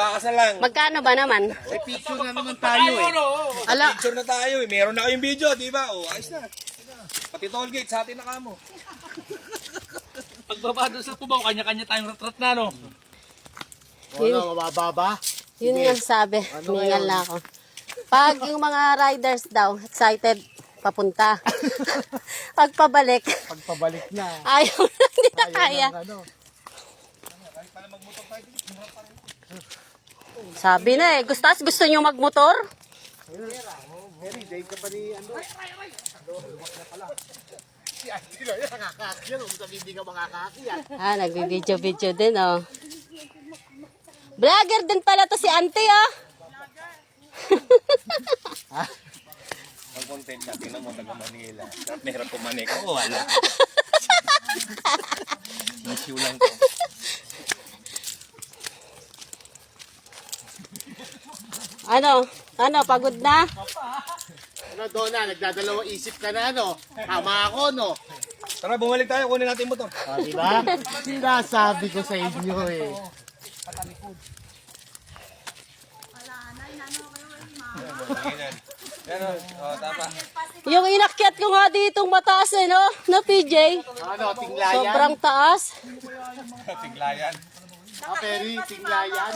bakas na lang. Magkano ba naman? May picture na naman tayo eh. Ala, Picture na tayo eh. Meron na kayong video, di ba? O, ayos na. Pati toll gate, sa atin na kamo. Pagbaba doon sa tubaw, kanya-kanya tayong rat-rat na, no? Ano, mababa? yun nga sabi. Ningal na ako. Pag yung mga riders daw, excited, papunta. Pag pabalik, Pagpabalik na. ayaw na, hindi na kaya. Ano, Sabi na eh, gusto nyo magmotor? Mary, dahil ka pa ni ano? Si Auntie Lola, nakakakyan. Huwag sabihin hindi ka makakakyan. Ah, nagbibideo-video din oh. Vlogger din pala to si auntie oh. Ang content natin na mo, taga Manila. Mahirap pumanik. Oo, wala. Issue lang to. Ano, pagod na? Ano, Donna, nagdadalawang isip ka na, ano? Tama ako, no? Tara, bumalik tayo. Kunin natin yung motor. Di ba? Sinasabi ko sa inyo eh. Yan o. O, tama. Yung inakyat ko nga ditong mataas eh, no? Na PJ? Ano, tinglayan? Sobrang taas. Tiglayan. Peri, tinglayan?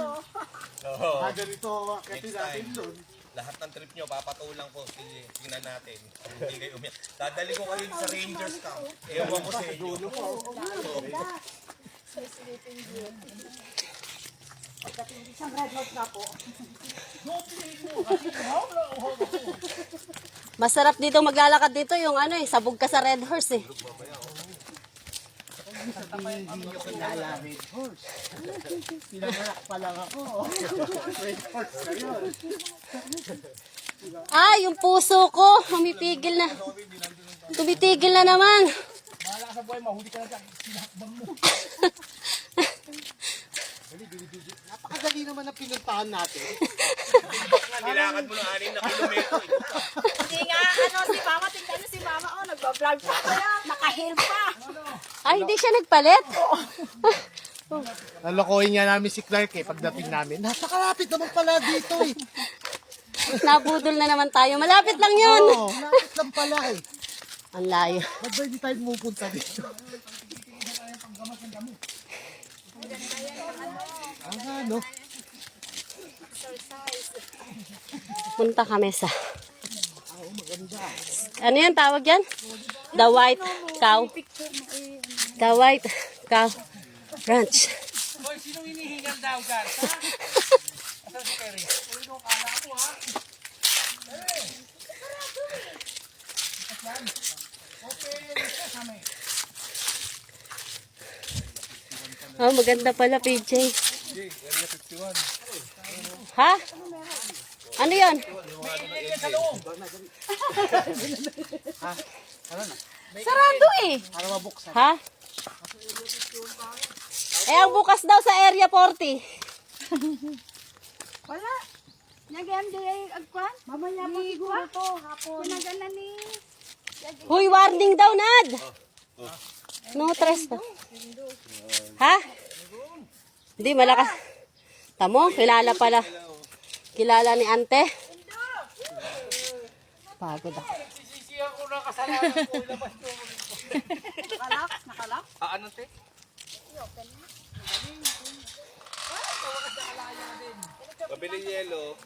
Oo. Ganito, kasi natin doon. Lahat ng trip nyo, papatulang ko. Sige, tingnan natin. Hindi kayo umiyak. Dadali ko kayo sa Rangers Camp. Ewan ko sa inyo. Masarap dito maglalakad dito yung ano eh, sabog ka sa Red Horse eh. Hindi nyo kilala Red Horse. Pinanganak pa lang ako. Red Horse na yun. Ah, yung puso ko, humipigil na. Tumitigil na naman. Mahala ka sa buhay, mahuli ka na dyan. Sinakbang mo. Napakadali naman ang pinuntahan natin. Nilakad mo ng 6 na kilometro. Hindi nga, si Mama, tingnan niyo si Mama, nagbablog pa kaya, naka-hair pa. Ay, hindi siya nagpalit. Nalokohin nga namin si Clark eh, pagdating namin. Napakalapit naman pala dito eh. Nabudol na naman tayo. Malapit lang yun. Oo, lapit lang pala eh. Ang layo. Ba't ba hindi tayo pupunta dito? Ano? Punta kami sa... Ano yan tawag yan? The White Cow. The White Cow Ranch. Hoy, sinong hinihingal daw dyan? Ha? Asan si Perry? Uy, no, kala ko ha. Oh, maganda pala, PJ. Ha? Ano yan? Sarado eh. Para mabuksan. Ha? Eh, ang bukas daw sa Area 40. Wala. Nag-MDA agkwan? Mamaya pa siguro to, hapon. Pinagana ni... Huy, warning daw, Nad. No trespass. Ha? Hindi, malakas. Tamo, kilala pala. Kilala ni ante. Pagod ako. Sisisihan ko na kasalanan ko. Labas ko. Nakalak? Ano, te? Pabili yelo.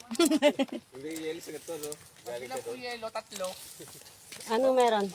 Pabili yelo sa gato, no? Galing ka doon. Yelo, tatlo. Ano meron?